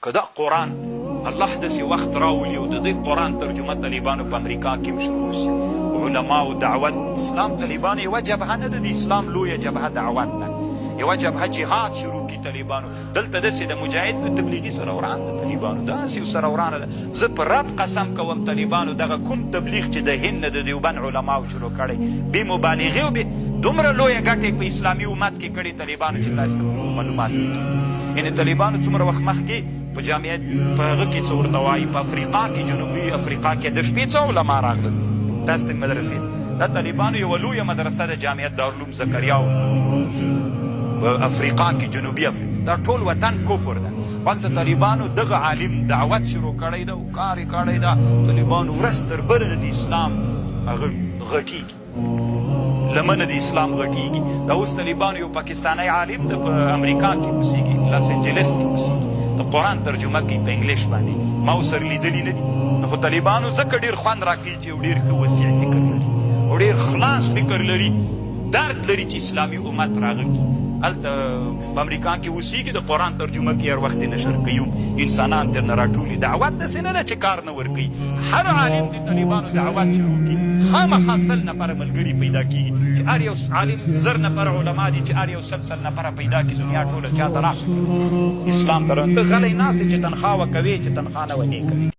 که دا قرآن الله داسې وخت راولي او د دې قرآن ترجمه طالبانو په امریکا کې هم شروع شي، علماو دعوت اسلام طالبانو یوه جبهه نه ده، د اسلام لویه جبهه دعوت ده، یوه جبهه جهاد شروع کړي طالبانو. دلته داسې د مجاهد د تبلیغي سره وران ده طالبانو، داسې ورسره ورانه ده. زه په رب قسم کوم طالبانو دغه کوم تبلیغ چې د هند د دیوبند علماو شروع کړی بې مبالغې او دومره لویه ګټې په اسلامي امت کې کړي طالبانو چې تاسو ته معلومات وکړي. یعنې طالبانو څومره وخت مخکې په جامعه په هغه کې څه ورته وایي په افریقا کې جنوبي افریقا کې د شپې څه علما راغلل داسې مدرسې. دا طالبانو یوه لویه مدرسه ده جامعه دارالعلوم زکریاو په افریقا کې جنوبي افریقا، دا ټول وطن کفر ده. هلته طالبانو دغه عالم دعوت شروع کړی ده او کار یې کړی ده. طالبانو ورځ تر بله د اسلام هغه غټېږي، لمنه د اسلام غټېږي. دا اوس طالبانو یو پاکستانی عالم ده په امریکا کې اوسېږي، لاس انجلس کې اوسېږي، د قرآن ترجمه کوي په انګلیش باندې. ما ورسره لیدلي نه دي، نو خو طالبانو ځکه ډېر خوند راکوي چې یو ډېر ښه وسیع فکر لري او ډېر خلاص فکر لري، درد لري چې اسلامي امت راغږي. هلته په امریکا کې اوسېږي، د قرآن ترجمه کوي، هر وخت یې نشر کوي، انسانان ترنه راټولي. دعوت داسې نه ده چې کار نه ورکوي. هر عالم د طالبانو دعوت شروع کړي، خامخا 100 نفره ملګري پیدا کېږي چې هر یو عالم 1000 نفره علما دي چې هر یو 100 نفره پیدا کړي، دنیا ټوله چاته راغله اسلام ته. ته غلی ناست یې چې تنخوا وکوې چې تنخوا نه ونې کوي.